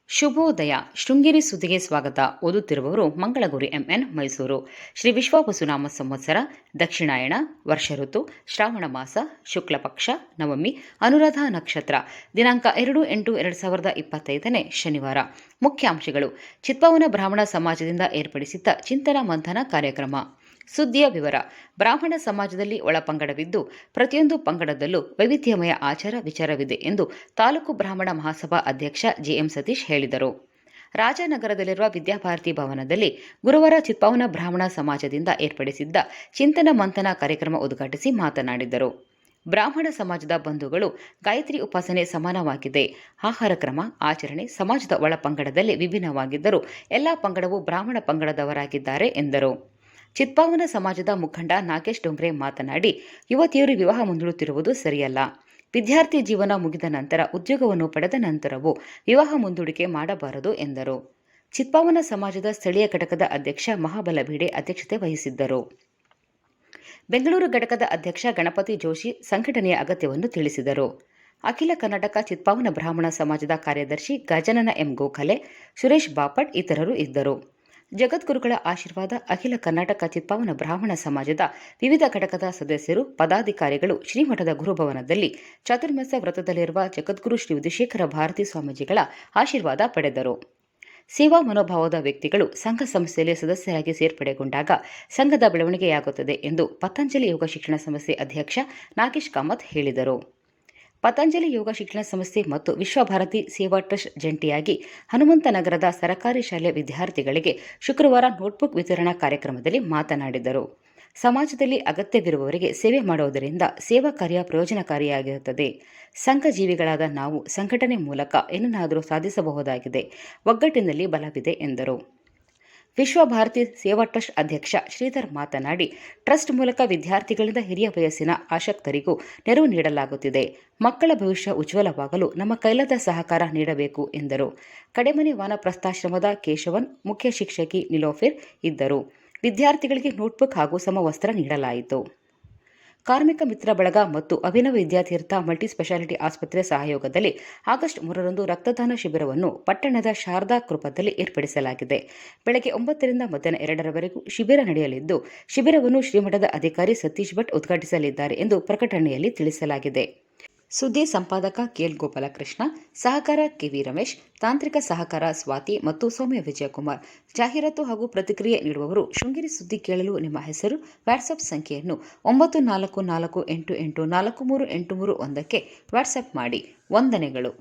ಶುಭೋದಯ. ಶೃಂಗೇರಿ ಸುದ್ದಿಗೆ ಸ್ವಾಗತ. ಓದುತ್ತಿರುವವರು ಮಂಗಳಗೌರಿ ಎಂಎನ್, ಮೈಸೂರು. ಶ್ರೀ ವಿಶ್ವಾವಸುನಾಮ ಸಂವತ್ಸರ, ದಕ್ಷಿಣಾಯಣ, ವರ್ಷ ಋತು, ಶ್ರಾವಣ ಮಾಸ, ಶುಕ್ಲ ಪಕ್ಷ, ನವಮಿ, ಅನುರಾಧ ನಕ್ಷತ್ರ. ದಿನಾಂಕ 2/8/2025 ಶನಿವಾರ. ಮುಖ್ಯಾಂಶಗಳು: ಚಿತ್ಪಾವನ ಬ್ರಾಹ್ಮಣ ಸಮಾಜದಿಂದ ಏರ್ಪಡಿಸಿದ್ದ ಚಿಂತನ ಮಂಥನ ಕಾರ್ಯಕ್ರಮ. ಸುದ್ದಿಯ ವಿವರ. ಬ್ರಾಹ್ಮಣ ಸಮಾಜದಲ್ಲಿ ಒಳಪಂಗಡವಿದ್ದು ಪ್ರತಿಯೊಂದು ಪಂಗಡದಲ್ಲೂ ವೈವಿಧ್ಯಮಯ ಆಚಾರ ವಿಚಾರವಿದೆ ಎಂದು ತಾಲೂಕು ಬ್ರಾಹ್ಮಣ ಮಹಾಸಭಾ ಅಧ್ಯಕ್ಷ ಜಿಎಂ ಸತೀಶ್ ಹೇಳಿದರು. ರಾಜನಗರದಲ್ಲಿರುವ ವಿದ್ಯಾಭಾರತಿ ಭವನದಲ್ಲಿ ಗುರುವಾರ ಚಿತ್ಪಾವನ ಬ್ರಾಹ್ಮಣ ಸಮಾಜದಿಂದ ಏರ್ಪಡಿಸಿದ್ದ ಚಿಂತನ ಮಂಥನ ಕಾರ್ಯಕ್ರಮ ಉದ್ಘಾಟಿಸಿ ಮಾತನಾಡಿದರು. ಬ್ರಾಹ್ಮಣ ಸಮಾಜದ ಬಂಧುಗಳು ಗಾಯತ್ರಿ ಉಪಾಸನೆ ಸಮಾನವಾಗಿದೆ. ಆಹಾರ ಕ್ರಮ, ಆಚರಣೆ ಸಮಾಜದ ಒಳಪಂಗಡದಲ್ಲಿ ವಿಭಿನ್ನವಾಗಿದ್ದರೂ ಎಲ್ಲ ಪಂಗಡವೂ ಬ್ರಾಹ್ಮಣ ಪಂಗಡದವರಾಗಿದ್ದಾರೆ ಎಂದರು. ಚಿತ್ಪಾವನ ಸಮಾಜದ ಮುಖಂಡ ನಾಗೇಶ್ ಡೋಂಗ್ರೆ ಮಾತನಾಡಿ, ಯುವತಿಯರು ವಿವಾಹ ಮುಂದೂಡುತ್ತಿರುವುದು ಸರಿಯಲ್ಲ. ವಿದ್ಯಾರ್ಥಿ ಜೀವನ ಮುಗಿದ ನಂತರ ಉದ್ಯೋಗವನ್ನು ಪಡೆದ ನಂತರವೂ ವಿವಾಹ ಮುಂದೂಡಿಕೆ ಮಾಡಬಾರದು ಎಂದರು. ಚಿತ್ಪಾವನ ಸಮಾಜದ ಸ್ಥಳೀಯ ಘಟಕದ ಅಧ್ಯಕ್ಷ ಮಹಾಬಲ ಭಿಡೆ ಅಧ್ಯಕ್ಷತೆ ವಹಿಸಿದ್ದರು. ಬೆಂಗಳೂರು ಘಟಕದ ಅಧ್ಯಕ್ಷ ಗಣಪತಿ ಜೋಶಿ ಸಂಘಟನೆಯ ಅಗತ್ಯವನ್ನು ತಿಳಿಸಿದರು. ಅಖಿಲ ಕರ್ನಾಟಕ ಚಿತ್ಪಾವನ ಬ್ರಾಹ್ಮಣ ಸಮಾಜದ ಕಾರ್ಯದರ್ಶಿ ಗಜಾನನ ಎಂ ಗೋಖಲೆ, ಸುರೇಶ್ ಬಾಪಟ್ ಇತರರು ಇದ್ದರು. ಜಗದ್ಗುರುಗಳ ಆಶೀರ್ವಾದ. ಅಖಿಲ ಕರ್ನಾಟಕ ಚಿತ್ಪಾವನ ಬ್ರಾಹ್ಮಣ ಸಮಾಜದ ವಿವಿಧ ಘಟಕದ ಸದಸ್ಯರು, ಪದಾಧಿಕಾರಿಗಳು ಶ್ರೀಮಠದ ಗುರುಭವನದಲ್ಲಿ ಚಾತುರ್ಮಾಸ್ಯ ವ್ರತದಲ್ಲಿರುವ ಜಗದ್ಗುರು ಶ್ರೀ ವಿಧುಶೇಖರ ಭಾರತಿ ಸ್ವಾಮೀಜಿಗಳ ಆಶೀರ್ವಾದ ಪಡೆದರು. ಸೇವಾ ಮನೋಭಾವದ ವ್ಯಕ್ತಿಗಳು ಸಂಘ ಸಂಸ್ಥೆಯಲ್ಲಿ ಸದಸ್ಯರಾಗಿ ಸೇರ್ಪಡೆಗೊಂಡಾಗ ಸಂಘದ ಬೆಳವಣಿಗೆಯಾಗುತ್ತದೆ ಎಂದು ಪತಂಜಲಿ ಯೋಗ ಶಿಕ್ಷಣ ಸಂಸ್ಥೆ ಅಧ್ಯಕ್ಷ ನಾಗೇಶ್ ಕಾಮತ್ ಹೇಳಿದರು. ಪತಂಜಲಿ ಯೋಗ ಶಿಕ್ಷಣ ಸಂಸ್ಥೆ ಮತ್ತು ವಿಶ್ವಭಾರತಿ ಸೇವಾ ಟ್ರಸ್ಟ್ ಜಂಟಿಯಾಗಿ ಹನುಮಂತನಗರದ ಸರಕಾರಿ ಶಾಲೆಯ ವಿದ್ಯಾರ್ಥಿಗಳಿಗೆ ಶುಕ್ರವಾರ ನೋಟ್ಬುಕ್ ವಿತರಣಾ ಕಾರ್ಯಕ್ರಮದಲ್ಲಿ ಮಾತನಾಡಿದರು. ಸಮಾಜದಲ್ಲಿ ಅಗತ್ಯವಿರುವವರಿಗೆ ಸೇವೆ ಮಾಡುವುದರಿಂದ ಸೇವಾ ಕಾರ್ಯ ಪ್ರಯೋಜನಕಾರಿಯಾಗಿರುತ್ತದೆ. ಸಂಘ ಜೀವಿಗಳಾದ ನಾವು ಸಂಘಟನೆ ಮೂಲಕ ಏನನ್ನಾದರೂ ಸಾಧಿಸಬಹುದಾಗಿದೆ. ಒಗ್ಗಟ್ಟಿನಲ್ಲಿ ಬಲವಿದೆ ಎಂದರು. ವಿಶ್ವಭಾರತಿ ಸೇವಾ ಟ್ರಸ್ಟ್ ಅಧ್ಯಕ್ಷ ಶ್ರೀಧರ್ ಮಾತನಾಡಿ, ಟ್ರಸ್ಟ್ ಮೂಲಕ ವಿದ್ಯಾರ್ಥಿಗಳಿಂದ ಹಿರಿಯ ವಯಸ್ಸಿನ ಆಸಕ್ತರಿಗೂ ನೆರವು ನೀಡಲಾಗುತ್ತಿದೆ. ಮಕ್ಕಳ ಭವಿಷ್ಯ ಉಜ್ವಲವಾಗಲು ನಮ್ಮ ಕೈಲಾದ ಸಹಕಾರ ನೀಡಬೇಕು ಎಂದರು. ಕಡೆಮನೆ ವಾನಪ್ರಸ್ಥಾಶ್ರಮದ ಕೇಶವನ್, ಮುಖ್ಯ ಶಿಕ್ಷಕಿ ನಿಲೋಫಿರ್ ಇದ್ದರು. ವಿದ್ಯಾರ್ಥಿಗಳಿಗೆ ನೋಟ್ಬುಕ್ ಹಾಗೂ ಸಮವಸ್ತ್ರ ನೀಡಲಾಯಿತು. ಕಾರ್ಮಿಕ ಮಿತ್ರ ಬಳಗ ಮತ್ತು ಅಭಿನವ ವಿದ್ಯಾತೀರ್ಥ ಮಲ್ಟಿಸ್ಪೆಷಾಲಿಟಿ ಆಸ್ಪತ್ರೆ ಸಹಯೋಗದಲ್ಲಿ ಆಗಸ್ಟ್ 3ರಂದು ರಕ್ತದಾನ ಶಿಬಿರವನ್ನು ಪಟ್ಟಣದ ಶಾರದಾ ಕೃಪದಲ್ಲಿ ಏರ್ಪಡಿಸಲಾಗಿದೆ. ಬೆಳಗ್ಗೆ 9ರಿಂದ ಮಧ್ಯಾಹ್ನ 2ರವರೆಗೂ ಶಿಬಿರ ನಡೆಯಲಿದ್ದು, ಶಿಬಿರವನ್ನು ಶ್ರೀಮಠದ ಅಧಿಕಾರಿ ಸತೀಶ್ ಭಟ್ ಉದ್ಘಾಟಿಸಲಿದ್ದಾರೆ ಎಂದು ಪ್ರಕಟಣೆಯಲ್ಲಿ ತಿಳಿಸಲಾಗಿದೆ. ಸುದ್ದಿ ಸಂಪಾದಕ ಕೆಎಲ್ ಗೋಪಾಲಕೃಷ್ಣ, ಸಹಕಾರ ಕೆವಿ ರಮೇಶ್, ತಾಂತ್ರಿಕ ಸಹಕಾರ ಸ್ವಾತಿ ಮತ್ತು ಸೌಮ್ಯ ವಿಜಯಕುಮಾರ್. ಜಾಹೀರಾತು ಹಾಗೂ ಪ್ರತಿಕ್ರಿಯೆ ನೀಡುವವರು ಶೃಂಗೇರಿ ಸುದ್ದಿ ಕೇಳಲು ನಿಮ್ಮ ಹೆಸರು, ವಾಟ್ಸ್ಆಪ್ ಸಂಖ್ಯೆಯನ್ನು 9448843831ಕ್ಕೆ ವಾಟ್ಸ್ಆಪ್ ಮಾಡಿ. ವಂದನೆಗಳು.